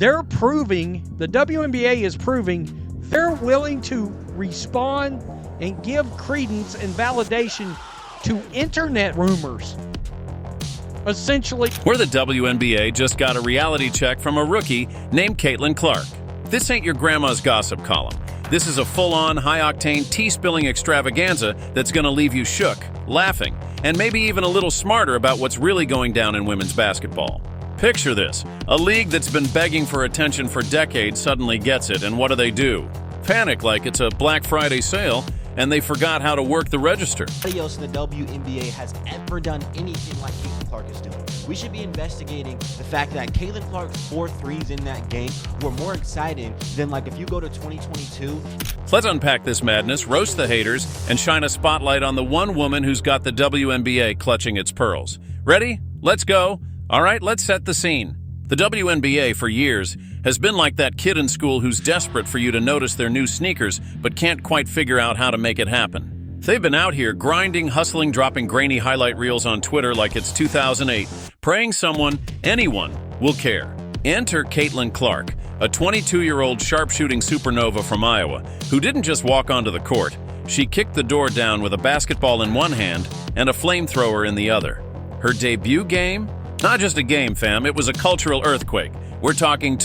they're proving, the WNBA is proving they're willing to respond and give credence and validation to internet rumors. Essentially, Where the WNBA just got a reality check from a rookie named Caitlin Clark. This ain't your grandma's gossip column. This is a full-on, high-octane, tea-spilling extravaganza that's gonna leave you shook, laughing, and maybe even a little smarter about what's really going down in women's basketball. Picture this. A league that's been begging for attention for decades suddenly gets it, and what do? Panic like it's a Black Friday sale, and they forgot how to work the register. Nobody else in the WNBA has ever done anything like Caitlin Clark is doing. We should be investigating the fact that Caitlin Clark's 4 threes in that game were more exciting than, like, if you go to 2022. Let's unpack this madness, roast the haters, and shine a spotlight on the one woman who's got the WNBA clutching its pearls. Ready? Let's go. All right, let's set the scene. The WNBA, for years, has been like that kid in school who's desperate for you to notice their new sneakers but can't quite figure out how to make it happen. They've been out here grinding, hustling, dropping grainy highlight reels on Twitter like it's 2008, praying someone, anyone, will care. Enter Caitlin Clark, a 22-year-old sharpshooting supernova from Iowa, who didn't just walk onto the court. She kicked the door down with a basketball in one hand and a flamethrower in the other. Her debut game? Not just a game, fam, it was a cultural earthquake. We're talking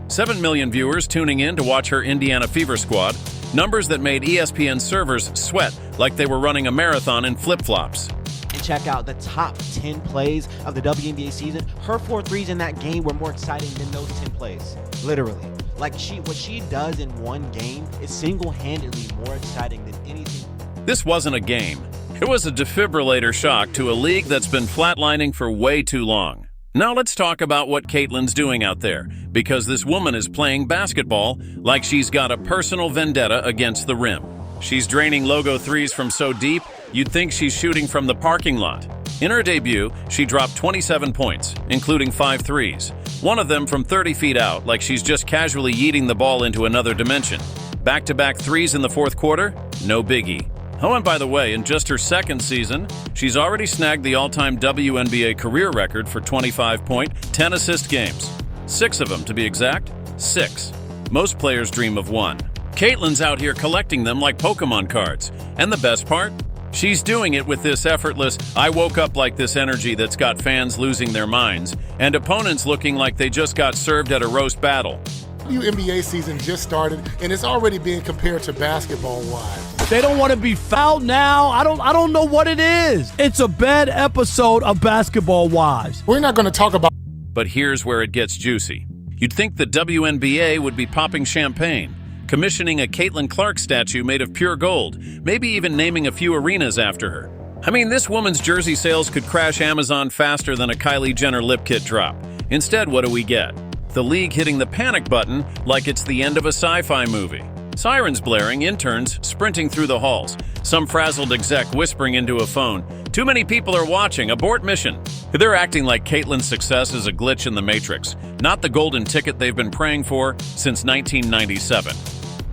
7 million viewers tuning in to watch her Indiana Fever squad, numbers that made ESPN servers sweat like they were running a marathon in flip-flops. And check out the top 10 plays of the WNBA season. Her 4 threes in that game were more exciting than those 10 plays. Literally. Like, what she does in one game is single-handedly more exciting than anything. This wasn't a game. It was a defibrillator shock to a league that's been flatlining for way too long. Now let's talk about what Caitlin's doing out there, because this woman is playing basketball like she's got a personal vendetta against the rim. She's draining logo threes from so deep, you'd think she's shooting from the parking lot. In her debut, she dropped 27 points, including 5 threes. One of them from 30 feet out, like she's just casually yeeting the ball into another dimension. Back-to-back threes in the fourth quarter? No biggie. Oh, and by the way, in just her second season, she's already snagged the all-time WNBA career record for 25-point, 10-assist games. 6 of them, to be exact. 6. Most players dream of 1. Caitlin's out here collecting them like Pokemon cards. And the best part? She's doing it with this effortless, I woke up like this energy that's got fans losing their minds, and opponents looking like they just got served at a roast battle. WNBA season just started, and it's already being compared to basketball wives. They don't want to be fouled now. I don't know what it is. It's a bad episode of Basketball Wives. We're not going to talk about. But here's where it gets juicy. You'd think the WNBA would be popping champagne, commissioning a Caitlin Clark statue made of pure gold, maybe even naming a few arenas after her. I mean, this woman's jersey sales could crash Amazon faster than a Kylie Jenner lip kit drop. Instead, what do we get? The league hitting the panic button like it's the end of a sci-fi movie. Sirens blaring, interns sprinting through the halls, some frazzled exec whispering into a phone, "Too many people are watching, abort mission." They're acting like Caitlin's success is a glitch in the Matrix, not the golden ticket they've been praying for since 1997.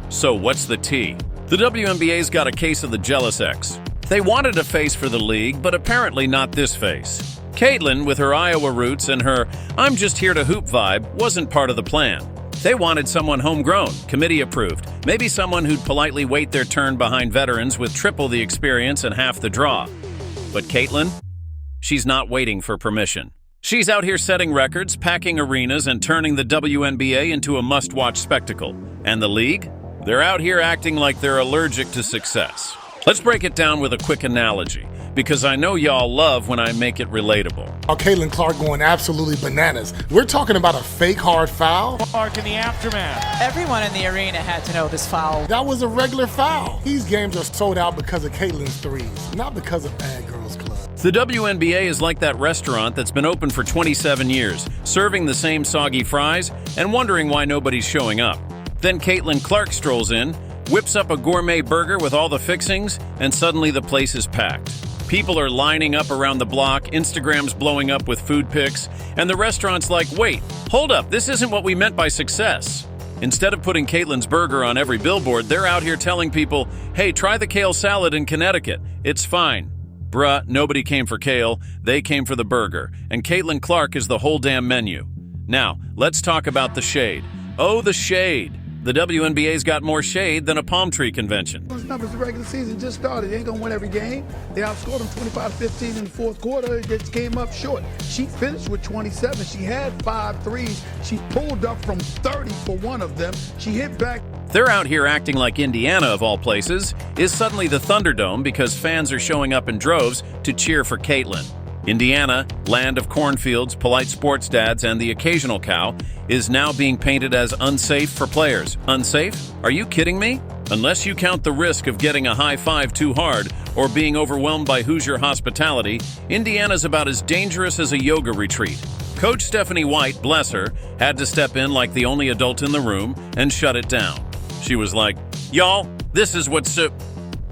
So what's the tea? The WNBA's got a case of the jealous ex. They wanted a face for the league, but apparently not this face. Caitlin, with her Iowa roots and her "I'm just here to hoop" vibe, wasn't part of the plan. They wanted someone homegrown, committee approved, maybe someone who'd politely wait their turn behind veterans with triple the experience and half the draw. But Caitlin? She's not waiting for permission. She's out here setting records, packing arenas, and turning the WNBA into a must-watch spectacle. And the league? They're out here acting like they're allergic to success. Let's break it down with a quick analogy, because I know y'all love when I make it relatable. Caitlin Clark going absolutely bananas. We're talking about a fake hard foul. Clark in the aftermath. Everyone in the arena had to know this foul. That was a regular foul. These games are sold out because of Caitlin's threes, not because of Bad Girls Club. The WNBA is like that restaurant that's been open for 27 years, serving the same soggy fries and wondering why nobody's showing up. Then Caitlin Clark strolls in, whips up a gourmet burger with all the fixings, and suddenly the place is packed. People are lining up around the block, Instagram's blowing up with food pics, and the restaurant's like, wait, hold up, this isn't what we meant by success. Instead of putting Caitlin's burger on every billboard, they're out here telling people, hey, try the kale salad in Connecticut. It's fine. Bruh, nobody came for kale, they came for the burger, and Caitlin Clark is the whole damn menu. Now, let's talk about the shade. Oh, the shade. The WNBA's got more shade than a palm tree convention. Those numbers, the regular season just started. They ain't gonna win every game. They outscored them 25-15 in the fourth quarter. It just came up short. She finished with 27. She had 5 threes. She pulled up from 30 for one of them. She hit back. They're out here acting like Indiana, of all places, is suddenly the Thunderdome because fans are showing up in droves to cheer for Caitlin. Indiana, land of cornfields, polite sports dads, and the occasional cow, is now being painted as unsafe for players. Unsafe? Are you kidding me? Unless you count the risk of getting a high five too hard or being overwhelmed by Hoosier hospitality, Indiana's about as dangerous as a yoga retreat. Coach Stephanie White, bless her, had to step in like the only adult in the room and shut it down. She was like, "Y'all, this is what's so..."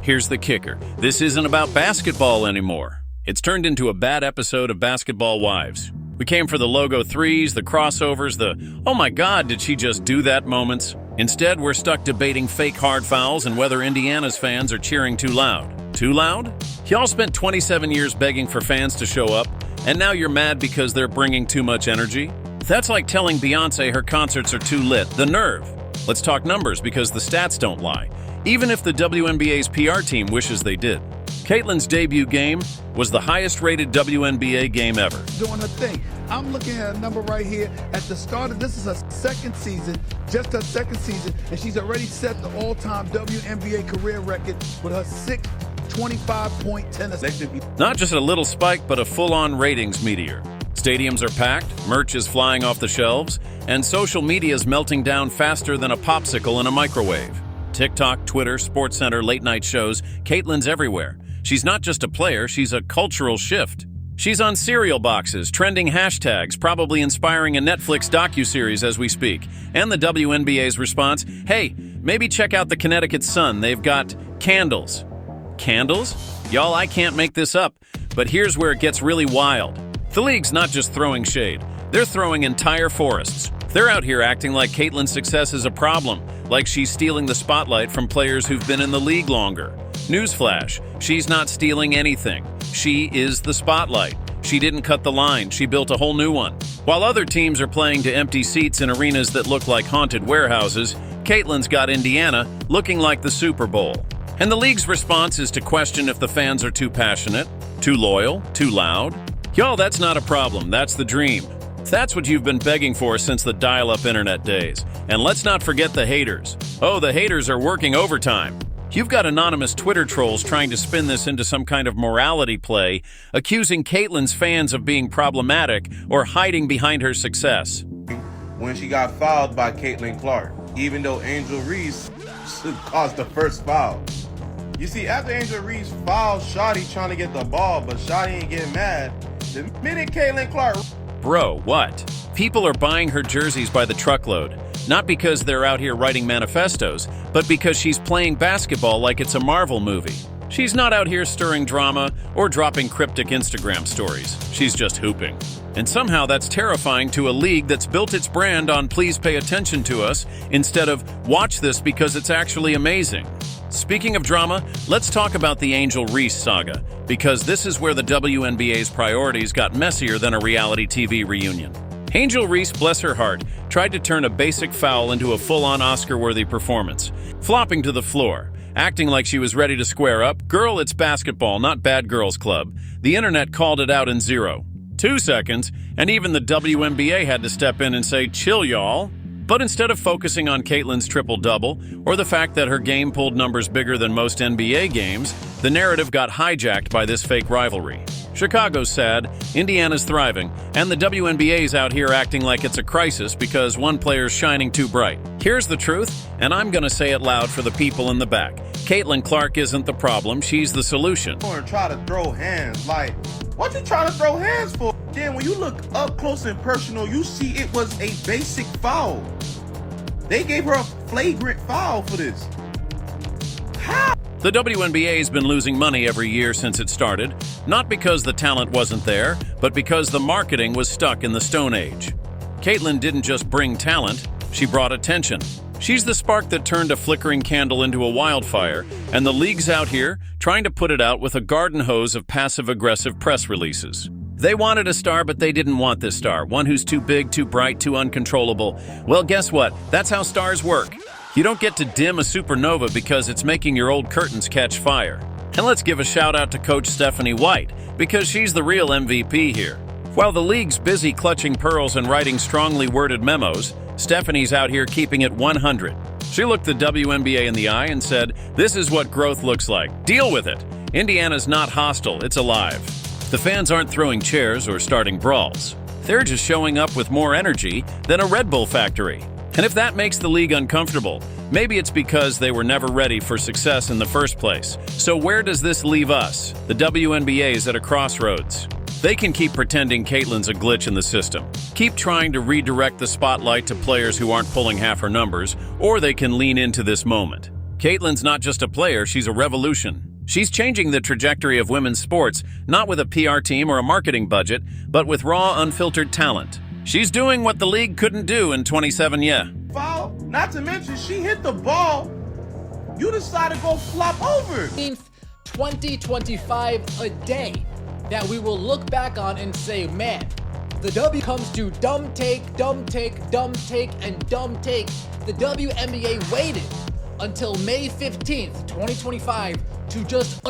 Here's the kicker. This isn't about basketball anymore. It's turned into a bad episode of Basketball Wives. We came for the logo threes, the crossovers, the "oh my God, did she just do that" moments. Instead, we're stuck debating fake hard fouls and whether Indiana's fans are cheering too loud. Too loud? Y'all spent 27 years begging for fans to show up, and now you're mad because they're bringing too much energy? That's like telling Beyoncé her concerts are too lit. The nerve. Let's talk numbers because the stats don't lie, even if the WNBA's PR team wishes they did. Caitlin's debut game was the highest-rated WNBA game ever. Doing her thing. I'm looking at a number right here. At the start of this is her second season, just her second season, and she's already set the all-time WNBA career record with her 6th 25-point tennis. Not just a little spike, but a full-on ratings meteor. Stadiums are packed, merch is flying off the shelves, and social media is melting down faster than a popsicle in a microwave. TikTok, Twitter, SportsCenter, late-night shows, Caitlin's everywhere. She's not just a player, she's a cultural shift. She's on cereal boxes, trending hashtags, probably inspiring a Netflix docuseries as we speak. And the WNBA's response, hey, maybe check out the Connecticut Sun, they've got candles. Candles? Y'all, I can't make this up, but here's where it gets really wild. The league's not just throwing shade, they're throwing entire forests. They're out here acting like Caitlin's success is a problem, like she's stealing the spotlight from players who've been in the league longer. Newsflash, she's not stealing anything. She is the spotlight. She didn't cut the line, she built a whole new one. While other teams are playing to empty seats in arenas that look like haunted warehouses, Caitlin's got Indiana looking like the Super Bowl. And the league's response is to question if the fans are too passionate, too loyal, too loud. Y'all, that's not a problem, that's the dream. That's what you've been begging for since the dial-up internet days. And let's not forget the haters. Oh, the haters are working overtime. You've got anonymous Twitter trolls trying to spin this into some kind of morality play, accusing Caitlin's fans of being problematic or hiding behind her success. When she got fouled by Caitlin Clark, even though Angel Reese caused the first foul. You see, after Angel Reese fouled Shotty trying to get the ball, but Shotty ain't getting mad, the minute Caitlin Clark... Bro, what? People are buying her jerseys by the truckload, not because they're out here writing manifestos, but because she's playing basketball like it's a Marvel movie. She's not out here stirring drama or dropping cryptic Instagram stories. She's just hooping. And somehow that's terrifying to a league that's built its brand on please pay attention to us instead of watch this because it's actually amazing. Speaking of drama, let's talk about the Angel Reese saga, because this is where the WNBA's priorities got messier than a reality TV reunion. Angel Reese, bless her heart, tried to turn a basic foul into a full-on Oscar-worthy performance, flopping to the floor, acting like she was ready to square up. Girl, it's basketball, not Bad Girls Club. The internet called it out in 0, 2 seconds, and even the WNBA had to step in and say, chill, y'all. But instead of focusing on Caitlin's triple-double, or the fact that her game pulled numbers bigger than most NBA games, the narrative got hijacked by this fake rivalry. Chicago's sad, Indiana's thriving, and the WNBA's out here acting like it's a crisis because one player's shining too bright. Here's the truth, and I'm gonna say it loud for the people in the back. Caitlin Clark isn't the problem, she's the solution. Or try to throw hands, like, what you trying to throw hands for? Then when you look up close and personal, you see it was a basic foul. They gave her a flagrant foul for this. How? The WNBA's been losing money every year since it started, not because the talent wasn't there, but because the marketing was stuck in the Stone Age. Caitlin didn't just bring talent, she brought attention. She's the spark that turned a flickering candle into a wildfire, and the league's out here trying to put it out with a garden hose of passive-aggressive press releases. They wanted a star, but they didn't want this star. One who's too big, too bright, too uncontrollable. Well, guess what? That's how stars work. You don't get to dim a supernova because it's making your old curtains catch fire. And let's give a shout out to Coach Stephanie White, because she's the real MVP here. While the league's busy clutching pearls and writing strongly worded memos, Stephanie's out here keeping it 100. She looked the WNBA in the eye and said, "This is what growth looks like. Deal with it. Indiana's not hostile, it's alive." The fans aren't throwing chairs or starting brawls. They're just showing up with more energy than a Red Bull factory. And if that makes the league uncomfortable, maybe it's because they were never ready for success in the first place. So where does this leave us? The WNBA is at a crossroads. They can keep pretending Caitlyn's a glitch in the system, keep trying to redirect the spotlight to players who aren't pulling half her numbers, or they can lean into this moment. Caitlyn's not just a player, she's a revolution. She's changing the trajectory of women's sports, not with a PR team or a marketing budget, but with raw, unfiltered talent. She's doing what the league couldn't do in 27 years. Foul. Not to mention, she hit the ball. You decided to go flop over. 2025 a day that we will look back on and say, man, the W comes to dumb take, dumb take, dumb take, and dumb take. The WNBA waited until May 15th, 2025 to just